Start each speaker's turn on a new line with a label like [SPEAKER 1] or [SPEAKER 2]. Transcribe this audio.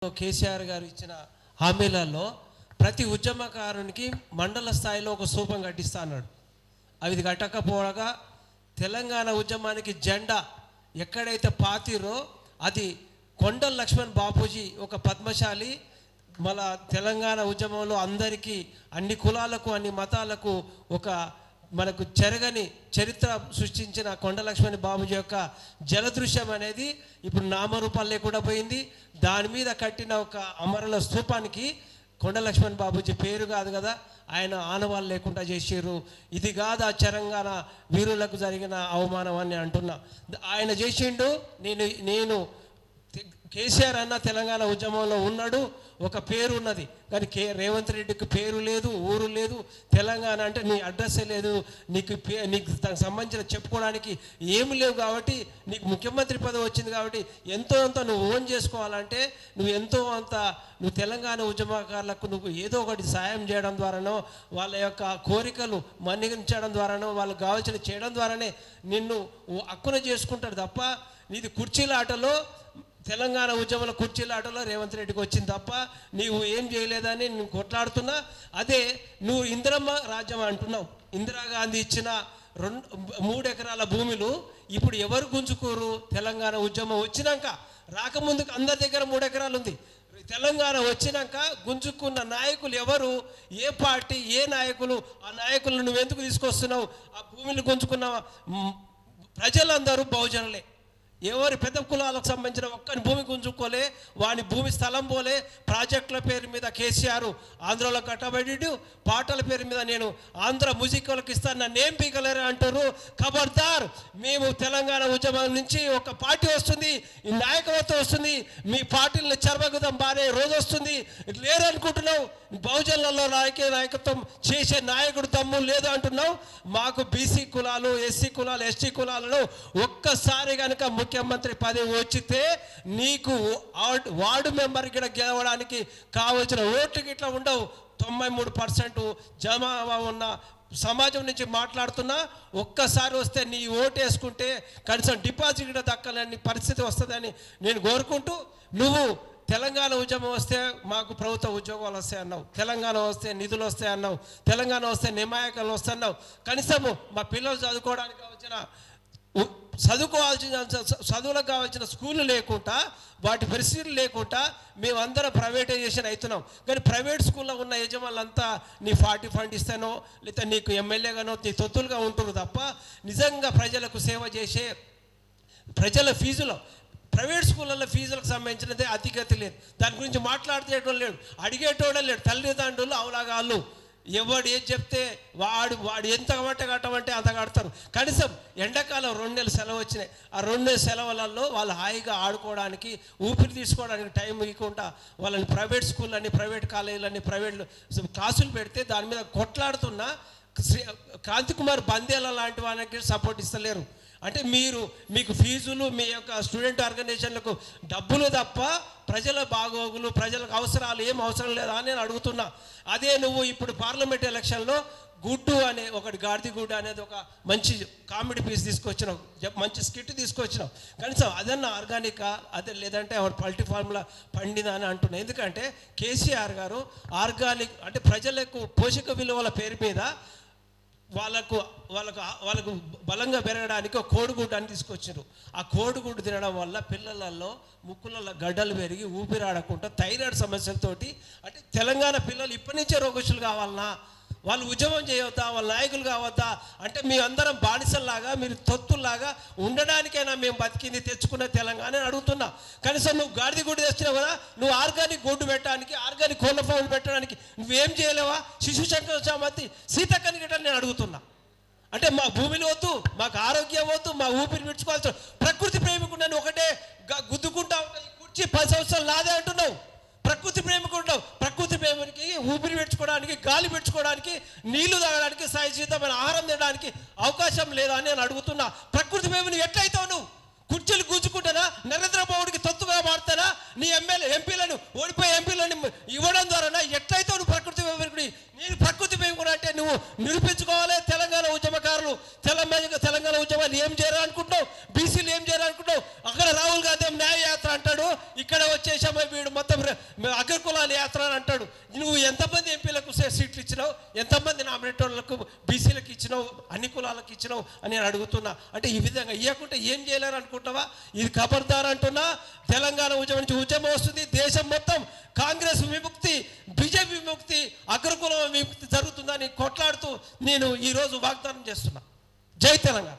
[SPEAKER 1] కేసీఆర్ గారు ఇచ్చిన హామీలలో ప్రతి ఉద్యమకారునికి మండల స్థాయిలో ఒక స్థూపం కట్టిస్తా అన్నాడు. అవి కట్టకపోగా తెలంగాణ ఉద్యమానికి జెండా ఎక్కడైతే పాతిరో అది కొండల లక్ష్మణ్ బాపూజీ ఒక పద్మశాలి. మన తెలంగాణ ఉద్యమంలో అందరికీ అన్ని కులాలకు అన్ని మతాలకు ఒక మనకు చెరగని చరిత్ర సృష్టించిన కొండ లక్ష్మణ్ బాబుజీ యొక్క జలదృశ్యం అనేది ఇప్పుడు నామరూపాలు లేకుండా పోయింది. దాని మీద కట్టిన ఒక అమరుల స్తూపానికి కొండ లక్ష్మణ్ బాబుజీ పేరు కాదు కదా, ఆయన ఆనవాళ్ళు లేకుండా చేసారు. ఇది కాదు ఆ తెలంగాణ వీరులకు జరిగిన అవమానం అని అంటున్నా. ఆయన చేసిండు. నేను కేసీఆర్ అన్న తెలంగాణ ఉద్యమంలో ఉన్నాడు, ఒక పేరు ఉన్నది, కానీ రేవంత్ రెడ్డికి పేరు లేదు, ఊరు లేదు. తెలంగాణ అంటే నీ అడ్రస్సే లేదు, నీకు దానికి సంబంధించిన చెప్పుకోవడానికి ఏమి లేవు. కాబట్టి నీకు ముఖ్యమంత్రి పదవి వచ్చింది కాబట్టి ఎంతో అంత నువ్వు ఓన్ చేసుకోవాలంటే నువ్వు తెలంగాణ ఉద్యమకారులకు నువ్వు ఏదో ఒకటి సాయం చేయడం ద్వారానో, వాళ్ళ యొక్క కోరికలు మన్నించడం ద్వారానో, వాళ్ళకు కావాల్సిన చేయడం ద్వారానే నిన్ను హక్కున చేసుకుంటాడు తప్ప నీది కుర్చీలాటలో తెలంగాణ ఉద్యమంలో కుర్చీలాటలో రేవంత్ రెడ్డికి వచ్చింది తప్ప నీవు ఏం చేయలేదని నేను కొట్లాడుతున్నా. అదే నువ్వు ఇందిరమ్మ రాజ్యం అంటున్నావు. ఇందిరాగాంధీ ఇచ్చిన 3 ఎకరాల భూములు ఇప్పుడు ఎవరు గుంజుకోరు? తెలంగాణ ఉద్యమం వచ్చినాక, రాకముందుకు అందరి దగ్గర 3 ఎకరాలు ఉంది. తెలంగాణ వచ్చినాక గుంజుకున్న నాయకులు ఎవరు? ఏ పార్టీ, ఏ నాయకులు? ఆ నాయకులను నువ్వు ఎందుకు తీసుకొస్తున్నావు? ఆ భూమిని గుంజుకున్న ప్రజలందరూ బహుజనులే. ఎవరి పెద్ద కులాలకు సంబంధించిన ఒక్కని భూమి గుంజుకోలే, వాని భూమి స్థలం పోలే. ప్రాజెక్టుల పేరు మీద కేసీఆర్ ఆంధ్రలో కట్టబడి, పాటల పేరు మీద నేను ఆంధ్ర మ్యూజిక్ వాళ్ళకి ఇస్తాను, నన్ను ఏం పీకలేరు అంటారు. ఖబర్దార్, మేము తెలంగాణ ఉద్యమం నుంచి ఒక పార్టీ వస్తుంది, ఈ నాయకత్వం వస్తుంది, మీ పార్టీలను చెరబగుదాం బానే రోజు వస్తుంది. లేరనుకుంటున్నావు, బహుజనులలో నాయకత్వం చేసే నాయకుడు దమ్ము లేదు అంటున్నావు. మాకు బీసీ కులాలు, ఎస్సీ కులాలు, ఎస్టీ కులాలలో ఒక్కసారి కనుక ముఖ్యమంత్రి పదవి వచ్చితే నీకు వార్డు మెంబర్ గిట్ల గెలవడానికి కావలసిన ఓట్లు గిట్లా ఉండవు. 93% జనాభా ఉన్న సమాజం నుంచి మాట్లాడుతున్నా. ఒక్కసారి వస్తే నీ ఓటు వేసుకుంటే కనీసం డిపాజిట్ కూడా దక్కలేని పరిస్థితి వస్తుందని నేను కోరుకుంటూ, నువ్వు తెలంగాణ ఉద్యమం వస్తే మాకు ప్రభుత్వ ఉద్యోగాలు వస్తాయి అన్నావు, తెలంగాణ వస్తే నిధులు వస్తాయి అన్నావు, తెలంగాణ వస్తే నియామకాలు వస్తున్నావు. కనీసము మా పిల్లలు చదువుకోవడానికి కావాల్సిన చదువులకు కావాల్సిన స్కూళ్ళు లేకుండా, వాటి పరిస్థితులు లేకుండా మేమందరం ప్రైవేటైజేషన్ అవుతున్నాం. కానీ ప్రైవేట్ స్కూల్లో ఉన్న యజమానులంతా నీ 40 ఫండ్ ఇస్తానో లేదా నీకు ఎమ్మెల్యేగానో నీ తొత్తులుగా ఉంటున్నారు తప్ప నిజంగా ప్రజలకు సేవ చేసే ప్రజల ఫీజులో ప్రైవేట్ స్కూళ్ళల్లో ఫీజులకు సంబంధించినదే అతిగతి లేదు. దాని గురించి మాట్లాడేటోడు లేడు, అడిగేటోడే లేడు. తల్లిదండ్రులు అవలాగాళ్ళు ఎవడు ఏం చెప్తే వాడు ఎంత కట్టమంటే అంత కడతారు. కనీసం ఎండాకాలం 2 నెలలు సెలవు వచ్చినాయి. ఆ 2 నెలల సెలవులలో వాళ్ళు హాయిగా ఆడుకోవడానికి, ఊపిరి తీసుకోవడానికి టైం ఇవ్వకుండా వాళ్ళని ప్రైవేట్ స్కూళ్ళని, ప్రైవేట్ కాలేజీలని, ప్రైవేట్ క్లాసులు పెడితే దాని మీద కొట్లాడుతున్న క్రాంతికుమార్ బందేల లాంటి వాళ్ళకి సపోర్ట్ ఇస్తలేరు. అంటే మీకు ఫీజులు, మీ యొక్క స్టూడెంట్ ఆర్గనైజేషన్లకు డబ్బులు తప్ప ప్రజల బాగోగులు, ప్రజలకు అవసరాలు ఏం అవసరం లేదా అని నేను అడుగుతున్నా. అదే నువ్వు ఇప్పుడు పార్లమెంట్ ఎలక్షన్లో గుడ్డు అనే ఒకటి, గాడిది గుడ్డు అనేది ఒక మంచి కామెడీ పీస్ తీసుకొచ్చినావు, మంచి స్కిట్ తీసుకొచ్చినావు. కనీసం అదన్నా ఆర్గానికా, అదే లేదంటే పల్టీ ఫార్ములా పండిందా అని అంటున్నాను. ఎందుకంటే కేసీఆర్ గారు ఆర్గానిక్ అంటే ప్రజలకు పోషక విలువల పేరు మీద వాళ్ళకు బలంగా పెరగడానికి ఒక కోడిగుడ్డు అని తీసుకొచ్చారు. ఆ కోడిగుడ్డు తినడం వల్ల పిల్లలలో ముక్కులలో గడ్డలు పెరిగి ఊపిరాడకుండా థైరాయిడ్ సమస్యలతోటి, అంటే తెలంగాణ పిల్లలు ఇప్పటి నుంచే రోగస్తులు కావాలన్నా, వాళ్ళు ఉద్యమం చేయవద్దా, వాళ్ళ నాయకులు కావద్దా? అంటే మీ అందరం బానిసల్లాగా, మీరు తొత్తుల్లాగా ఉండడానికైనా మేము బతికింది తెచ్చుకున్న తెలంగాణ అని అడుగుతున్నా. కనీసం నువ్వు గాడిద గుడ్డు తెచ్చినావు కదా, నువ్వు ఆర్గానిక్ గుడ్డు పెట్టడానికి, ఆర్గానిక్ కోళ్ళ ఫామ్ పెట్టడానికి నువ్వేం చేయలేవా? శిశు శంకర చామతి సీతక్కని గిట్ట నేను అడుగుతున్నా. అంటే మా భూమిని వద్దు, మాకు ఆరోగ్యం వద్దు, మా ఊపిరి విడుచుకోవాల్సిన ప్రకృతి ప్రేమికుడు ఒకటే గుద్దుకుంటా ఉంటావు. ఈ కుర్చీ 10 సంవత్సరాలు నాదే అంటున్నావు. ప్రకృతి ప్రేమికుడు, ప్రకృతి ప్రేమికి ఊపిరి పెట్టుకోవడానికి, గాలి పెట్టుకోవడానికి, నీళ్లు తాగడానికి, సహజీతమైన ఆహారం తినడానికి అవకాశం లేదా అని నేను అడుగుతున్నా. ప్రకృతి ప్రేమిని ఎట్లయితావు నువ్వు? కుర్చీలు కూర్చుకుంటానా? నరేంద్ర మోడీకి తొత్తుగా మారుతానా? నీ ఎంపీలను ఓడిపోయే ఎంపీలను ఇవ్వడం ద్వారా ఎట్లయితావు నువ్వు ప్రకృతి ప్రేమికుడి? నేను ప్రకృతి ప్రేమికుడు అంటే నువ్వు నిరూపించుకోవాలి. తెలంగాణ ఉద్యమకారులు తెలంగాణ ఉద్యమాలు ఏం చేయాలనుకుంటున్నావు? బీసీలు ఏం చేయాలనుకుంటున్నావు? అక్కడ రాహుల్ గాంధీ న్యాయ యాత్ర అంటాడు, ఇక్కడ వచ్చేసామో వీడు మొత్తం ఉండేటోళ్ళకు బీసీలకు ఇచ్చినావు, అన్ని కులాలకు ఇచ్చినావు అని నేను అడుగుతున్నా. అంటే ఈ విధంగా ఇవ్వకుంటే ఏం చేయలేరు అనుకుంటావా? ఇది ఖబర్దార్ అంటున్నా. తెలంగాణ ఉద్యమం నుంచి ఉద్యమం వస్తుంది, దేశం మొత్తం కాంగ్రెస్ విముక్తి, బీజేపీ విముక్తి, అగ్రకులం విముక్తి జరుగుతుందని కొట్లాడుతూ నేను ఈరోజు వాగ్దానం చేస్తున్నా. జై తెలంగాణ.